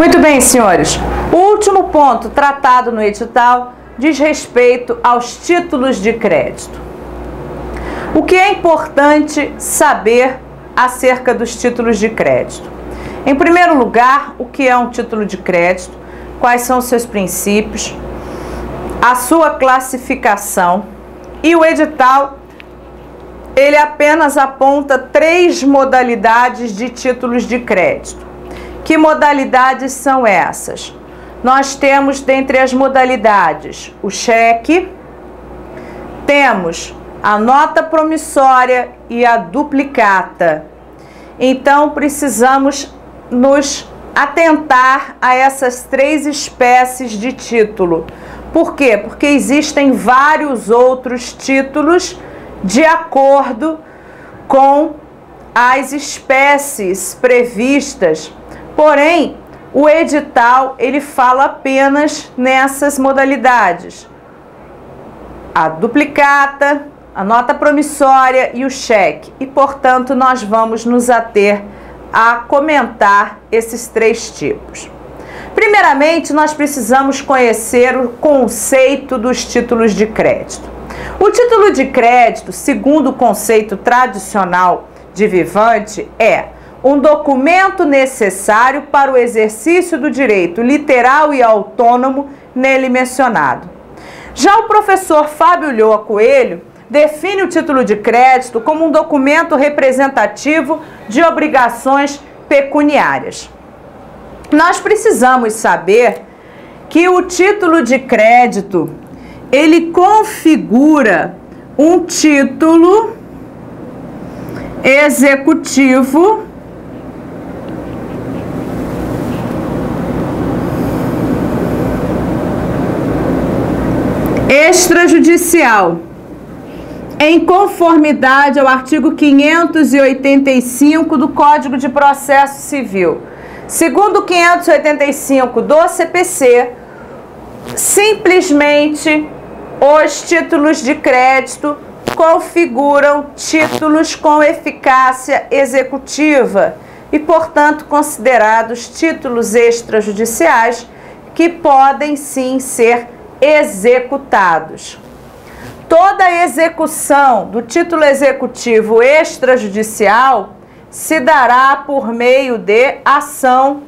Muito bem, senhores. O último ponto tratado no edital diz respeito aos títulos de crédito. O que é importante saber acerca dos títulos de crédito? Em primeiro lugar, o que é um título de crédito, quais são os seus princípios, a sua classificação, e o edital ele apenas aponta 3 modalidades de títulos de crédito. Que modalidades são essas? Nós temos dentre as modalidades o cheque, temos a nota promissória e a duplicata. Então precisamos nos atentar a essas 3 espécies de título. Por quê? Porque existem vários outros títulos de acordo com as espécies previstas. Porém, o edital ele fala apenas nessas modalidades: a duplicata, a nota promissória e o cheque. E, portanto, nós vamos nos ater a comentar esses 3 tipos. Primeiramente, nós precisamos conhecer o conceito dos títulos de crédito. O título de crédito, segundo o conceito tradicional de Vivante, é um documento necessário para o exercício do direito literal e autônomo nele mencionado. Já o professor Fábio Ulloa Coelho define o título de crédito como um documento representativo de obrigações pecuniárias. Nós precisamos saber que o título de crédito, ele configura um título executivo extrajudicial, em conformidade ao artigo 585 do Código de Processo Civil. Segundo 585 do CPC, simplesmente os títulos de crédito configuram títulos com eficácia executiva e, portanto, considerados títulos extrajudiciais que podem sim ser executados. Toda execução do título executivo extrajudicial se dará por meio de ação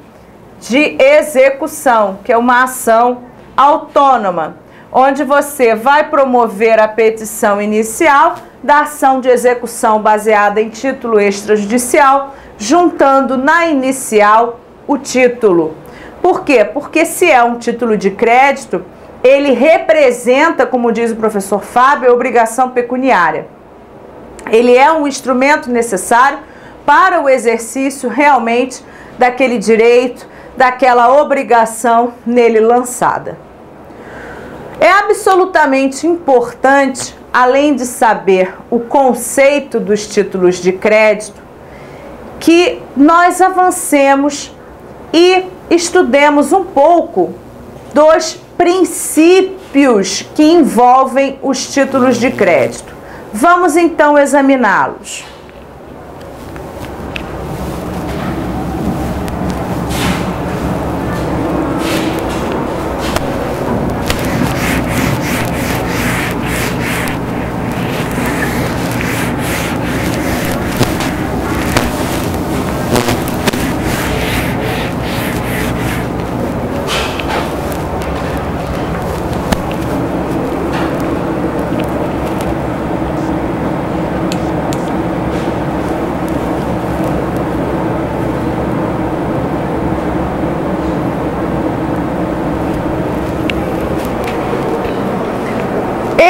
de execução, que é uma ação autônoma, onde você vai promover a petição inicial da ação de execução baseada em título extrajudicial, juntando na inicial o título. Por quê? Porque se é um título de crédito, ele representa, como diz o professor Fábio, a obrigação pecuniária. Ele é um instrumento necessário para o exercício realmente daquele direito, daquela obrigação nele lançada. É absolutamente importante, além de saber o conceito dos títulos de crédito, que nós avancemos e estudemos um pouco dos princípios que envolvem os títulos de crédito. Vamos então examiná-los.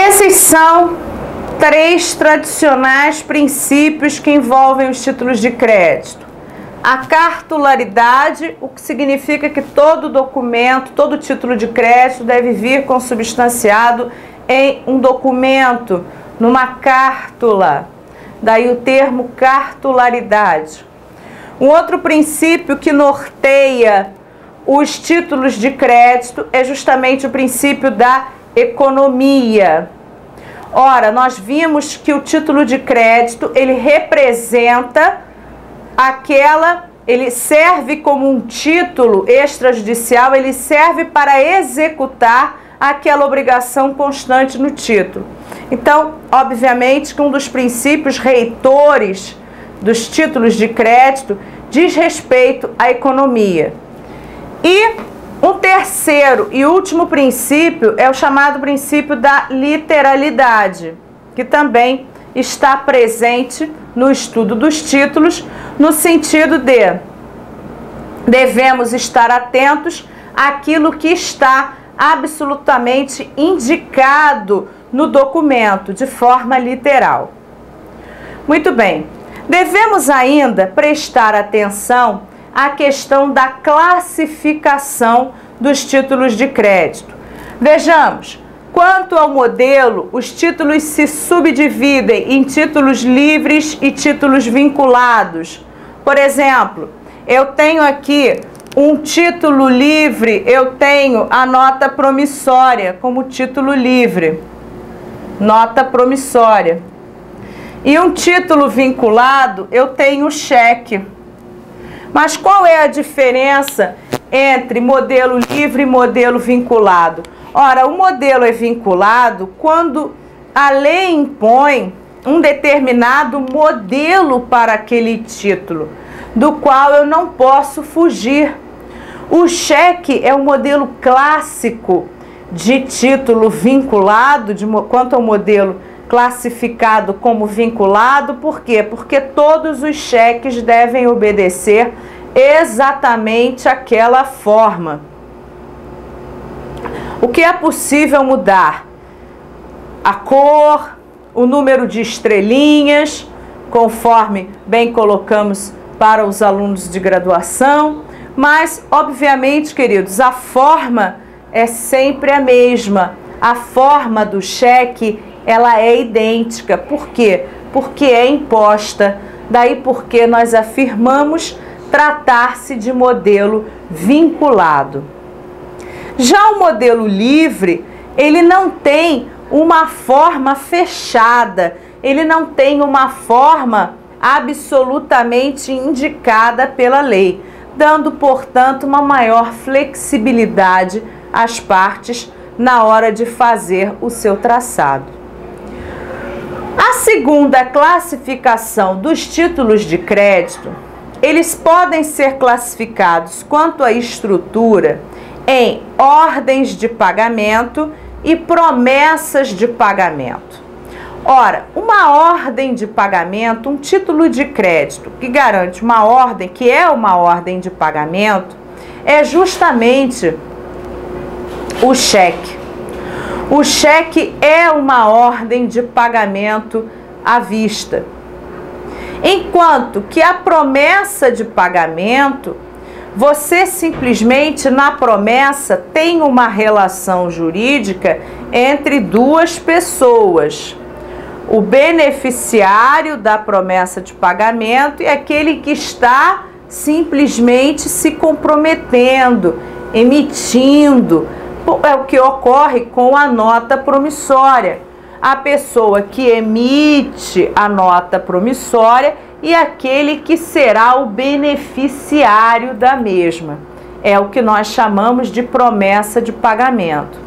Esses são 3 tradicionais princípios que envolvem os títulos de crédito. A cartularidade, o que significa que todo documento, todo título de crédito deve vir consubstanciado em um documento, numa cártula. Daí o termo cartularidade. Um outro princípio que norteia os títulos de crédito é justamente o princípio da economia. Ora, nós vimos que o título de crédito, ele representa aquela ele serve como um título extrajudicial, ele serve para executar aquela obrigação constante no título. Então, obviamente que um dos princípios reitores dos títulos de crédito diz respeito à economia. E um terceiro e último princípio é o chamado princípio da literalidade, que também está presente no estudo dos títulos, no sentido de devemos estar atentos àquilo que está absolutamente indicado no documento, de forma literal. Muito bem, devemos ainda prestar atenção à questão da classificação dos títulos de crédito. Vejamos, quanto ao modelo, os títulos se subdividem em títulos livres e títulos vinculados. Por exemplo, eu tenho aqui um título livre, eu tenho a nota promissória como título livre, nota promissória. E um título vinculado, eu tenho o cheque. Mas qual é a diferença entre modelo livre e modelo vinculado? Ora, o modelo é vinculado quando a lei impõe um determinado modelo para aquele título, do qual eu não posso fugir. O cheque é o modelo clássico de título vinculado, quanto ao modelo classificado como vinculado. Por quê? Porque todos os cheques devem obedecer exatamente àquela forma. O que é possível mudar? A cor, o número de estrelinhas, conforme bem colocamos para os alunos de graduação, mas, obviamente, queridos, a forma é sempre a mesma. A forma do cheque, ela é idêntica. Por quê? Porque é imposta. Daí porque nós afirmamos tratar-se de modelo vinculado. Já o modelo livre, ele não tem uma forma fechada, ele não tem uma forma absolutamente indicada pela lei, dando, portanto, uma maior flexibilidade às partes na hora de fazer o seu traçado. A segunda classificação dos títulos de crédito, eles podem ser classificados quanto à estrutura em ordens de pagamento e promessas de pagamento. Ora, uma ordem de pagamento, um título de crédito que garante uma ordem, que é uma ordem de pagamento, é justamente o cheque. O cheque é uma ordem de pagamento à vista. Enquanto que a promessa de pagamento, você simplesmente na promessa tem uma relação jurídica entre duas pessoas. O beneficiário da promessa de pagamento e aquele que está simplesmente se comprometendo, emitindo. É o que ocorre com a nota promissória. A pessoa que emite a nota promissória e aquele que será o beneficiário da mesma. É o que nós chamamos de promessa de pagamento.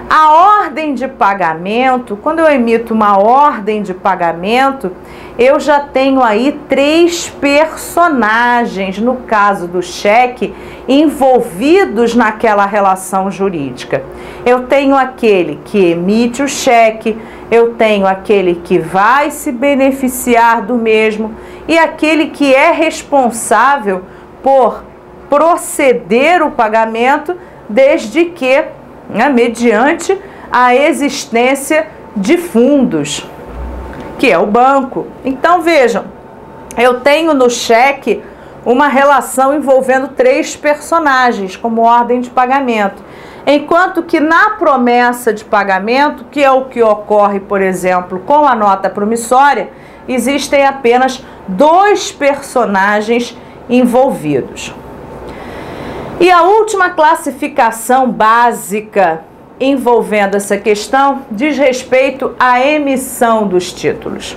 A ordem de pagamento, quando eu emito uma ordem de pagamento, eu já tenho aí 3 personagens, no caso do cheque, envolvidos naquela relação jurídica. Eu tenho aquele que emite o cheque, eu tenho aquele que vai se beneficiar do mesmo e aquele que é responsável por proceder o pagamento, desde que, mediante a existência de fundos, que é o banco. Então vejam, eu tenho no cheque uma relação envolvendo 3 personagens como ordem de pagamento, enquanto que na promessa de pagamento, que é o que ocorre, por exemplo, com a nota promissória, existem apenas 2 personagens envolvidos. E a última classificação básica envolvendo essa questão diz respeito à emissão dos títulos.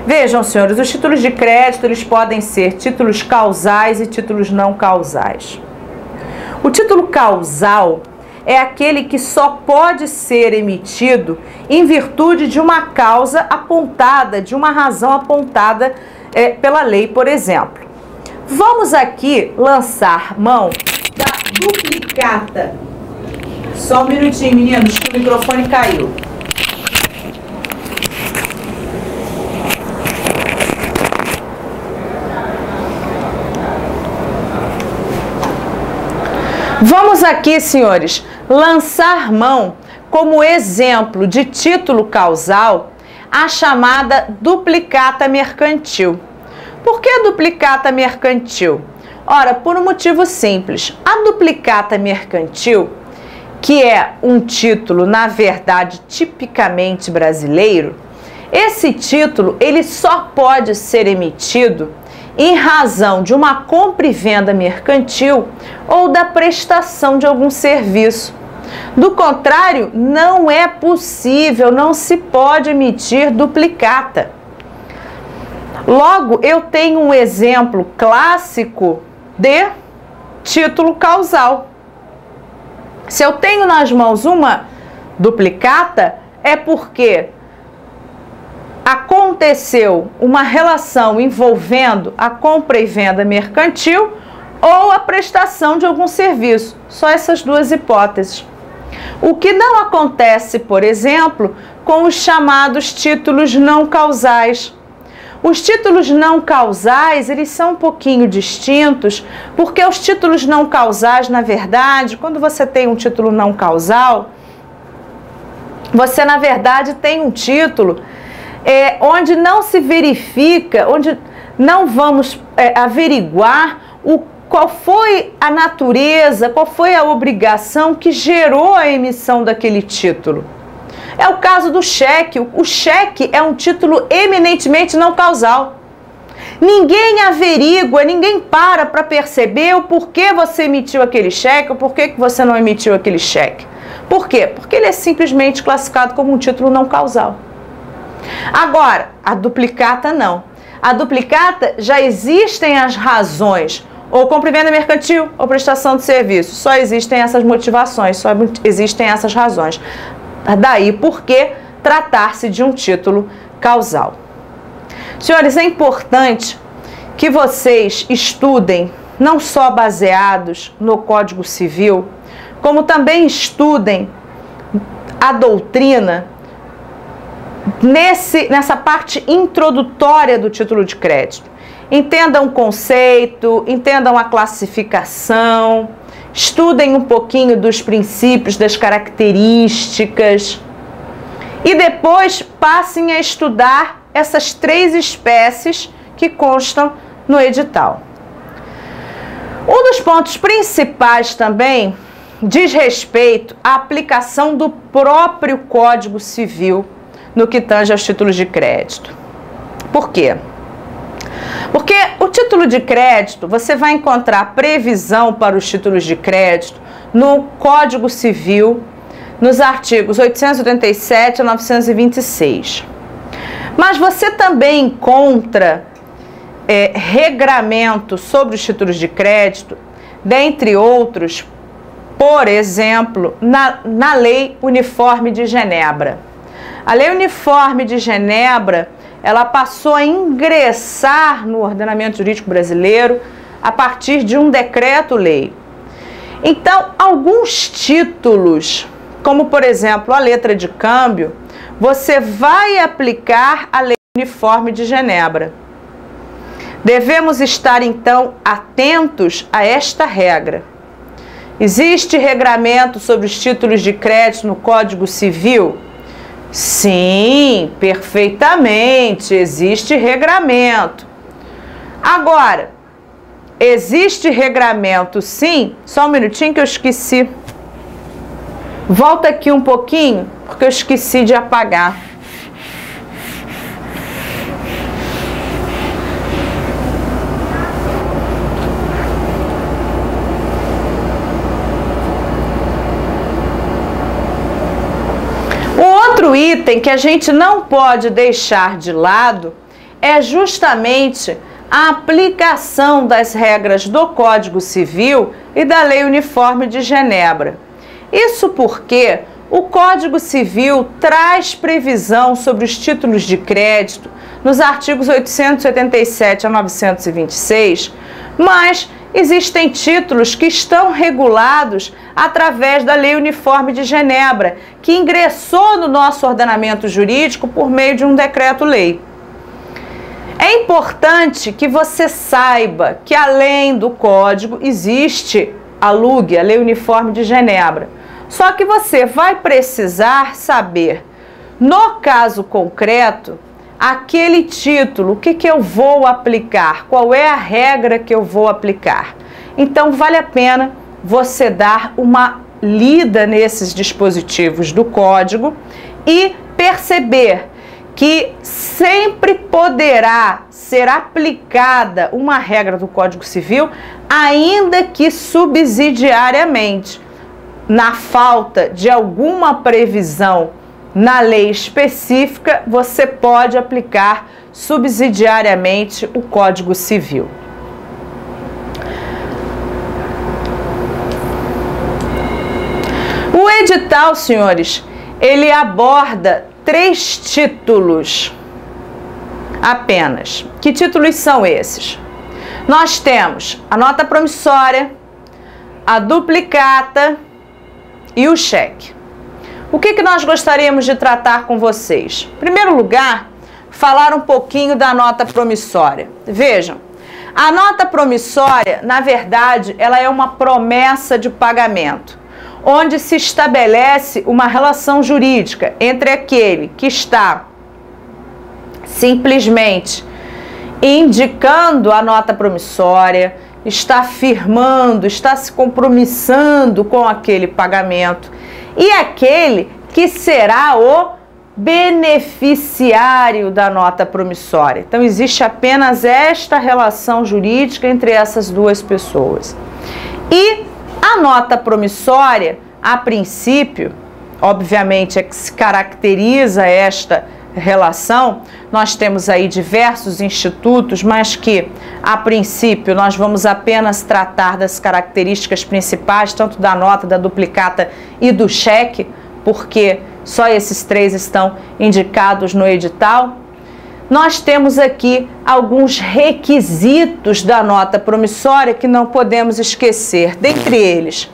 Vejam, senhores, os títulos de crédito, eles podem ser títulos causais e títulos não causais. O título causal é aquele que só pode ser emitido em virtude de uma causa apontada, de uma razão apontada pela lei, por exemplo. Vamos aqui lançar mão da duplicata. Só um minutinho, meninos, que o microfone caiu. Vamos aqui, senhores, lançar mão como exemplo de título causal a chamada duplicata mercantil. Por que duplicata mercantil? Ora, por um motivo simples. A duplicata mercantil, que é um título, na verdade, tipicamente brasileiro, esse título ele só pode ser emitido em razão de uma compra e venda mercantil ou da prestação de algum serviço. Do contrário, não é possível, não se pode emitir duplicata. Logo, eu tenho um exemplo clássico de título causal. Se eu tenho nas mãos uma duplicata, é porque aconteceu uma relação envolvendo a compra e venda mercantil ou a prestação de algum serviço. Só essas duas hipóteses. O que não acontece, por exemplo, com os chamados títulos não causais. Os títulos não causais, eles são um pouquinho distintos, porque os títulos não causais, na verdade, quando você tem um título não causal, você, na verdade, tem um título onde não se verifica, onde não vamos averiguar qual foi a natureza, qual foi a obrigação que gerou a emissão daquele título. É o caso do cheque. O cheque é um título eminentemente não causal. Ninguém averigua, ninguém para perceber o porquê você emitiu aquele cheque ou porquê que você não emitiu aquele cheque. Por quê? Porque ele é simplesmente classificado como um título não causal. Agora, a duplicata não. A duplicata já existem as razões, ou compra e venda mercantil, ou prestação de serviço. Só existem essas motivações, só existem essas razões. Daí porque tratar-se de um título causal. Senhores, é importante que vocês estudem, não só baseados no Código Civil, como também estudem a doutrina nessa parte introdutória do título de crédito. Entendam o conceito, entendam a classificação, estudem um pouquinho dos princípios, das características e depois passem a estudar essas 3 espécies que constam no edital. Um dos pontos principais também diz respeito à aplicação do próprio Código Civil no que tange aos títulos de crédito. Por quê? Porque o título de crédito, você vai encontrar previsão para os títulos de crédito no Código Civil, nos artigos 887 a 926. Mas você também encontra regramento sobre os títulos de crédito, dentre outros, por exemplo, na Lei Uniforme de Genebra. A Lei Uniforme de Genebra, ela passou a ingressar no ordenamento jurídico brasileiro a partir de um decreto-lei. Então, alguns títulos, como por exemplo a letra de câmbio, você vai aplicar a Lei Uniforme de Genebra. Devemos estar então atentos a esta regra. Existe regramento sobre os títulos de crédito no Código Civil? Sim, perfeitamente, existe regramento. Agora, existe regramento sim? Só um minutinho que eu esqueci. Volta aqui um pouquinho, porque eu esqueci de apagar. Outro item que a gente não pode deixar de lado é justamente a aplicação das regras do Código Civil e da Lei Uniforme de Genebra. Isso porque o Código Civil traz previsão sobre os títulos de crédito nos artigos 887 a 926, mas existem títulos que estão regulados através da Lei Uniforme de Genebra, que ingressou no nosso ordenamento jurídico por meio de um decreto-lei. É importante que você saiba que, além do Código, existe a LUG, a Lei Uniforme de Genebra. Só que você vai precisar saber, no caso concreto, aquele título, o que eu vou aplicar, qual é a regra que eu vou aplicar. Então, vale a pena você dar uma lida nesses dispositivos do Código e perceber que sempre poderá ser aplicada uma regra do Código Civil, ainda que subsidiariamente, na falta de alguma previsão na lei específica, você pode aplicar subsidiariamente o Código Civil. O edital, senhores, ele aborda 3 títulos apenas. Que títulos são esses? Nós temos a nota promissória, a duplicata e o cheque. O que nós gostaríamos de tratar com vocês? Em primeiro lugar, falar um pouquinho da nota promissória. Vejam, a nota promissória, na verdade, ela é uma promessa de pagamento, onde se estabelece uma relação jurídica entre aquele que está simplesmente indicando a nota promissória, está firmando, está se compromissando com aquele pagamento, e aquele que será o beneficiário da nota promissória. Então, existe apenas esta relação jurídica entre essas duas pessoas. E a nota promissória, a princípio, obviamente é que se caracteriza esta relação, nós temos aí diversos institutos, mas que, a princípio, nós vamos apenas tratar das características principais, tanto da nota, da duplicata e do cheque, porque só esses 3 estão indicados no edital. Nós temos aqui alguns requisitos da nota promissória que não podemos esquecer. Dentre eles,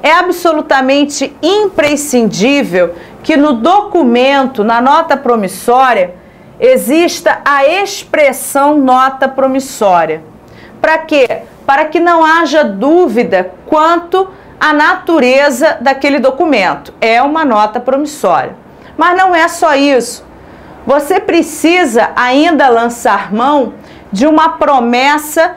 é absolutamente imprescindível que no documento, na nota promissória, exista a expressão nota promissória. Para quê? Para que não haja dúvida quanto à natureza daquele documento. É uma nota promissória. Mas não é só isso. Você precisa ainda lançar mão de uma promessa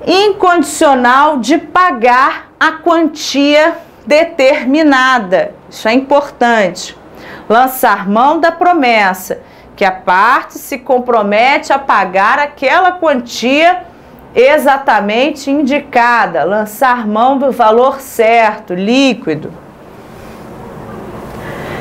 incondicional de pagar a quantia determinada. Isso é importante. Lançar mão da promessa, que a parte se compromete a pagar aquela quantia exatamente indicada. Lançar mão do valor certo, líquido.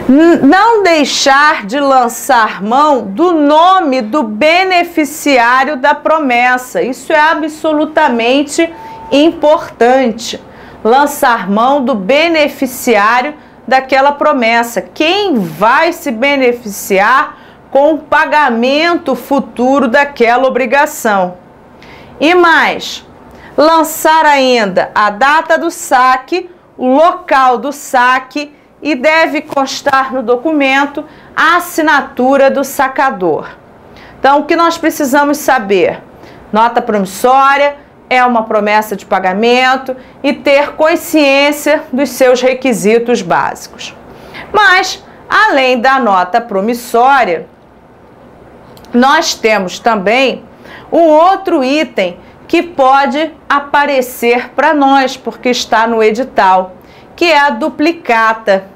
Não deixar de lançar mão do nome do beneficiário da promessa. Isso é absolutamente importante. Lançar mão do beneficiário daquela promessa. Quem vai se beneficiar com o pagamento futuro daquela obrigação. E mais, lançar ainda a data do saque, o local do saque, e deve constar no documento a assinatura do sacador. Então, o que nós precisamos saber? Nota promissória é uma promessa de pagamento e ter consciência dos seus requisitos básicos. Mas, além da nota promissória, nós temos também um outro item que pode aparecer para nós, porque está no edital, que é a duplicata.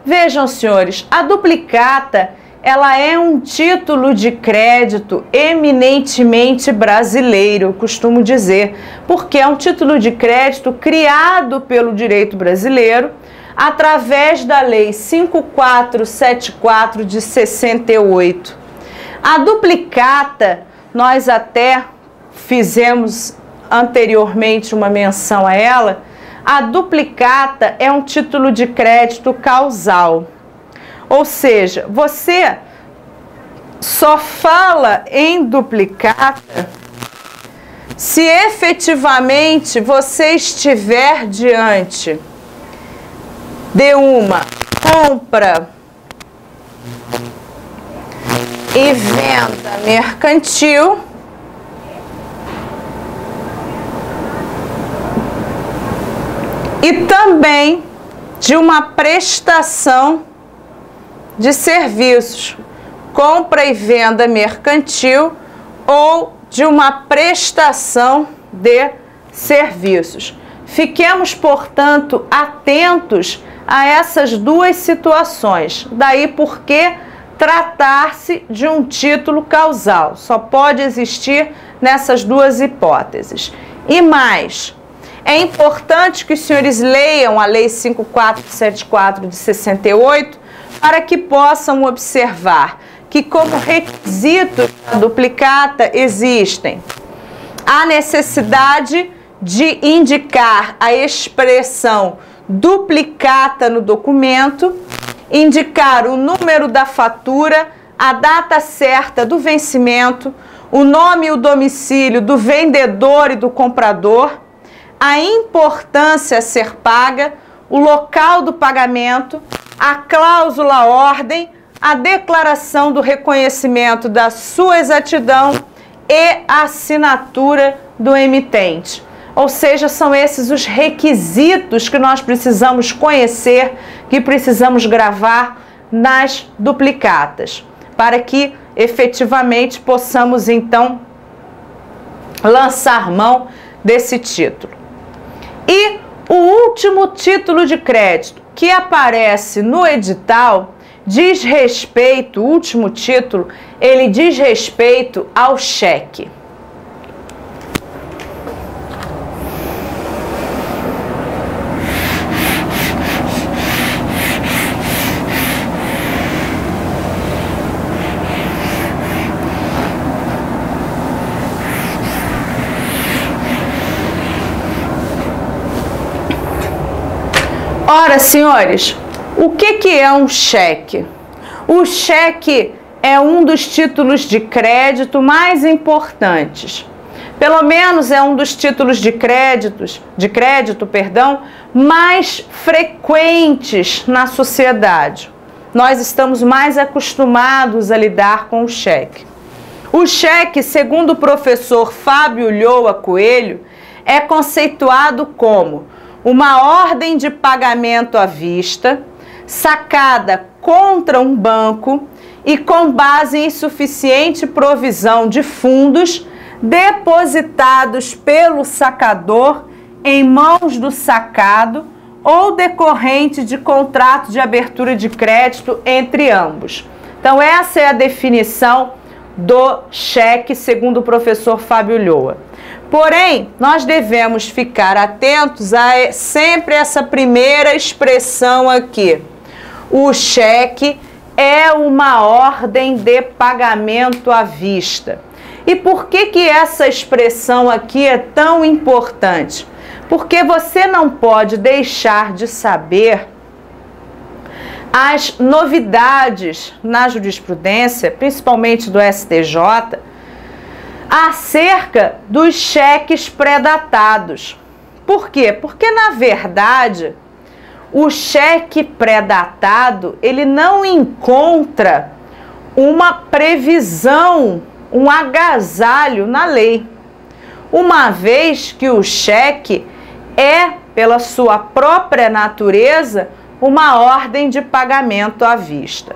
Vejam, senhores, a duplicata, ela é um título de crédito eminentemente brasileiro, eu costumo dizer, porque é um título de crédito criado pelo direito brasileiro através da Lei 5474 de 68. A duplicata nós até fizemos anteriormente uma menção a ela, a duplicata é um título de crédito causal. Ou seja, você só fala em duplicata se efetivamente você estiver diante de uma compra e venda mercantil e também de uma prestação de serviços, compra e venda mercantil ou de uma prestação de serviços. Fiquemos, portanto, atentos a essas duas situações. Daí porque tratar-se de um título causal. Só pode existir nessas duas hipóteses. E mais, é importante que os senhores leiam a Lei 5474 de 68 para que possam observar que como requisitos da duplicata existem a necessidade de indicar a expressão duplicata no documento, indicar o número da fatura, a data certa do vencimento, o nome e o domicílio do vendedor e do comprador, a importância a ser paga, o local do pagamento, a cláusula ordem, a declaração do reconhecimento da sua exatidão e a assinatura do emitente. Ou seja, são esses os requisitos que nós precisamos conhecer, que precisamos gravar nas duplicatas, para que efetivamente possamos então lançar mão desse título. E o último título de crédito que aparece no edital diz respeito, o último título, ele diz respeito ao cheque. Ora, senhores, o que é um cheque? O cheque é um dos títulos de crédito mais importantes. Pelo menos é um dos títulos de crédito, mais frequentes na sociedade. Nós estamos mais acostumados a lidar com o cheque. O cheque, segundo o professor Fábio Ulloa Coelho, é conceituado como uma ordem de pagamento à vista, sacada contra um banco e com base em suficiente provisão de fundos depositados pelo sacador em mãos do sacado ou decorrente de contrato de abertura de crédito entre ambos. Então, essa é a definição do cheque, segundo o professor Fábio Ulloa. Porém, nós devemos ficar atentos a sempre essa primeira expressão aqui. O cheque é uma ordem de pagamento à vista. E por que essa expressão aqui é tão importante? Porque você não pode deixar de saber as novidades na jurisprudência, principalmente do STJ, acerca dos cheques pré-datados. Por quê? Porque, na verdade, o cheque pré-datado, ele não encontra uma previsão, um agasalho na lei, uma vez que o cheque é, pela sua própria natureza, uma ordem de pagamento à vista.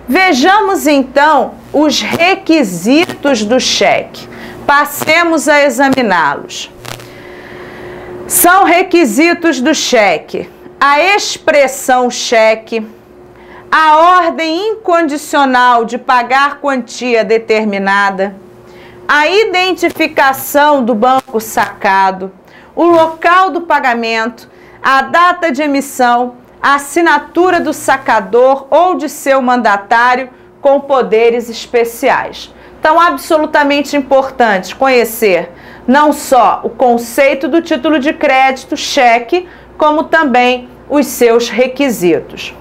Vejamos então os requisitos do cheque. Passemos a examiná-los. São requisitos do cheque: a expressão cheque, a ordem incondicional de pagar quantia determinada, a identificação do banco sacado, o local do pagamento, a data de emissão, a assinatura do sacador ou de seu mandatário com poderes especiais. Então, absolutamente importante conhecer não só o conceito do título de crédito, cheque, como também os seus requisitos.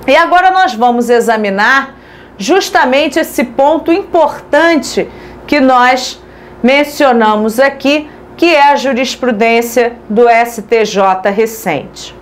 E agora nós vamos examinar justamente esse ponto importante que nós mencionamos aqui, que é a jurisprudência do STJ recente.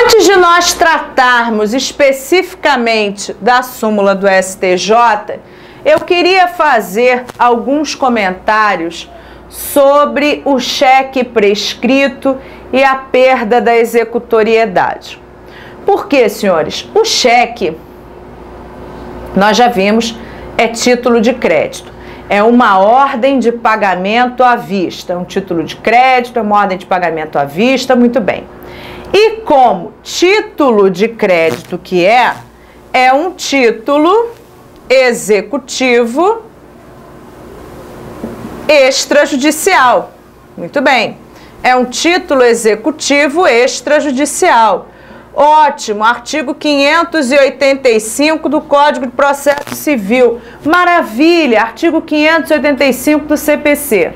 Antes de nós tratarmos especificamente da súmula do STJ, eu queria fazer alguns comentários sobre o cheque prescrito e a perda da executoriedade. Por quê, senhores? O cheque, nós já vimos, é título de crédito. É uma ordem de pagamento à vista. É um título de crédito, é uma ordem de pagamento à vista, muito bem. E como título de crédito que é um título executivo extrajudicial. Muito bem. É um título executivo extrajudicial. Ótimo, artigo 585 do Código de Processo Civil. Maravilha, artigo 585 do CPC.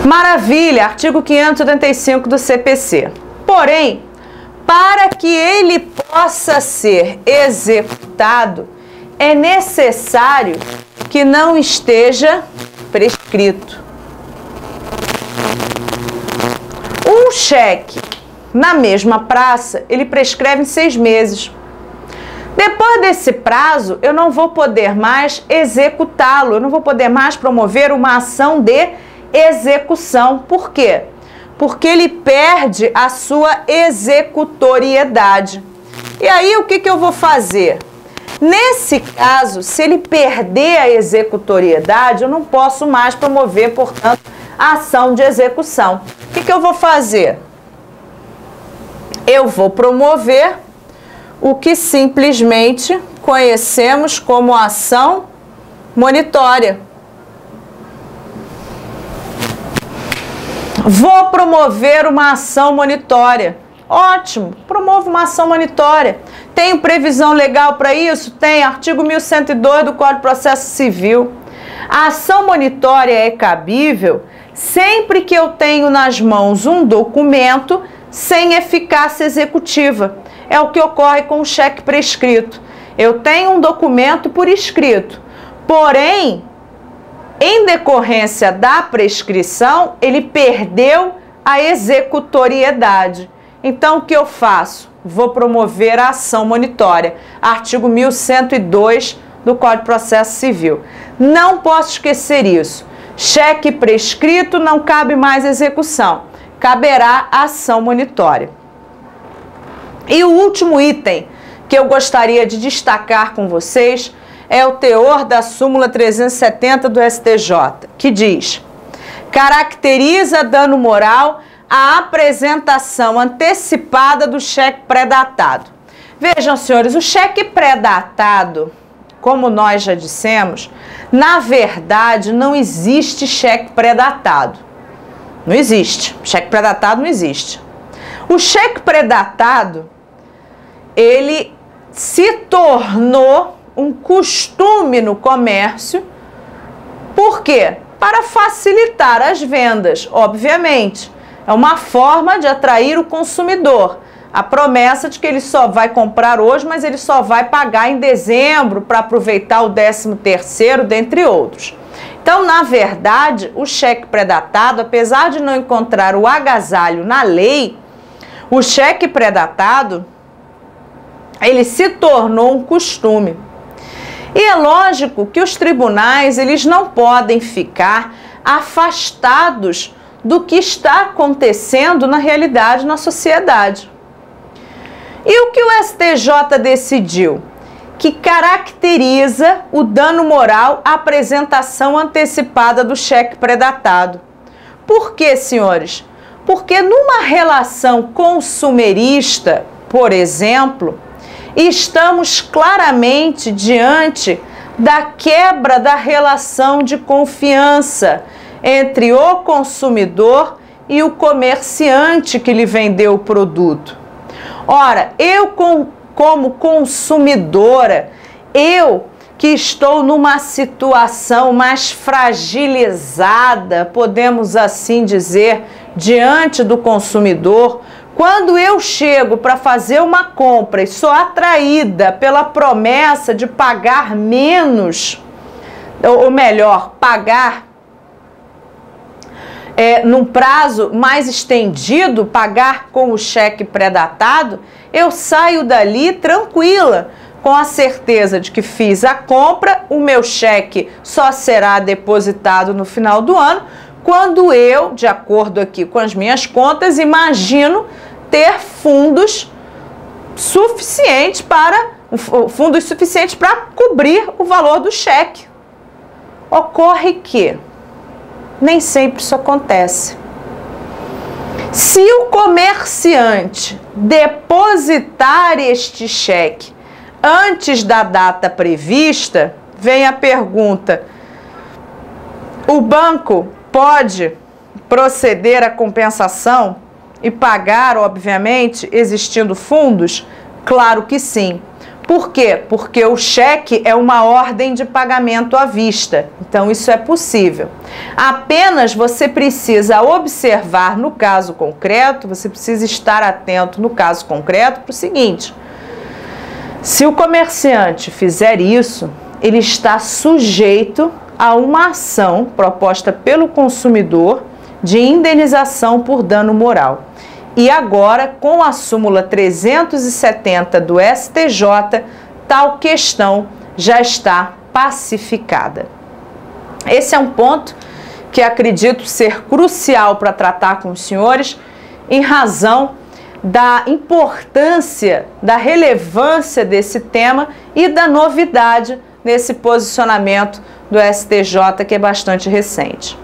Maravilha, artigo 585 do CPC. Porém, para que ele possa ser executado, é necessário que não esteja prescrito. Um cheque na mesma praça, ele prescreve em 6 meses. Depois desse prazo, eu não vou poder mais executá-lo, eu não vou poder mais promover uma ação de execução. Por quê? Porque ele perde a sua executoriedade. E aí, o que eu vou fazer? Nesse caso, se ele perder a executoriedade, eu não posso mais promover, portanto, a ação de execução. O que eu vou fazer? Eu vou promover o que simplesmente conhecemos como ação monitória. Vou promover uma ação monitória. Ótimo, promovo uma ação monitória. Tenho previsão legal para isso? Tem, artigo 1102 do Código de Processo Civil. A ação monitória é cabível sempre que eu tenho nas mãos um documento sem eficácia executiva. É o que ocorre com o cheque prescrito. Eu tenho um documento por escrito, porém, em decorrência da prescrição, ele perdeu a executoriedade. Então, o que eu faço? Vou promover a ação monitória. Artigo 1102 do Código de Processo Civil. Não posso esquecer isso. Cheque prescrito, não cabe mais execução. Caberá a ação monitória. E o último item que eu gostaria de destacar com vocês é o teor da súmula 370 do STJ, que diz: caracteriza dano moral a apresentação antecipada do cheque pré-datado. Vejam, senhores, o cheque pré-datado, como nós já dissemos, na verdade não existe cheque pré-datado. Não existe. Cheque pré-datado não existe. O cheque pré-datado, ele se tornou um costume no comércio. Por quê? Para facilitar as vendas, obviamente. É uma forma de atrair o consumidor. A promessa de que ele só vai comprar hoje, mas ele só vai pagar em dezembro para aproveitar o 13º, dentre outros. Então, na verdade, o cheque pré-datado, apesar de não encontrar o agasalho na lei, o cheque pré-datado, ele se tornou um costume. E é lógico que os tribunais, eles não podem ficar afastados do que está acontecendo na realidade, na sociedade. E o que o STJ decidiu? Que caracteriza o dano moral a apresentação antecipada do cheque pré-datado. Por quê, senhores? Porque numa relação consumerista, por exemplo, E estamos claramente diante da quebra da relação de confiança entre o consumidor e o comerciante que lhe vendeu o produto. Ora, eu como consumidora, eu que estou numa situação mais fragilizada, podemos assim dizer, diante do consumidor, quando eu chego para fazer uma compra e sou atraída pela promessa de pagar menos, ou melhor, pagar num prazo mais estendido, pagar com o cheque pré-datado, eu saio dali tranquila, com a certeza de que fiz a compra, o meu cheque só será depositado no final do ano, quando eu, de acordo aqui com as minhas contas, imagino ter fundos suficientes para cobrir o valor do cheque. Ocorre que nem sempre isso acontece. Se o comerciante depositar este cheque antes da data prevista, vem a pergunta: o banco pode proceder à compensação e pagar, obviamente, existindo fundos? Claro que sim. Por quê? Porque o cheque é uma ordem de pagamento à vista, então isso é possível. Apenas você precisa observar no caso concreto, você precisa estar atento no caso concreto para o seguinte: se o comerciante fizer isso, ele está sujeito a uma ação proposta pelo consumidor de indenização por dano moral. E agora, com a súmula 370 do STJ, tal questão já está pacificada. Esse é um ponto que acredito ser crucial para tratar com os senhores, em razão da importância, da relevância desse tema e da novidade nesse posicionamento do STJ, que é bastante recente.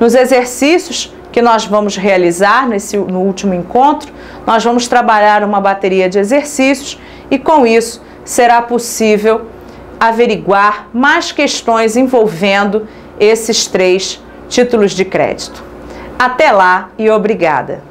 Nos exercícios que nós vamos realizar no último encontro, nós vamos trabalhar uma bateria de exercícios e, com isso, será possível averiguar mais questões envolvendo esses 3 títulos de crédito. Até lá e obrigada!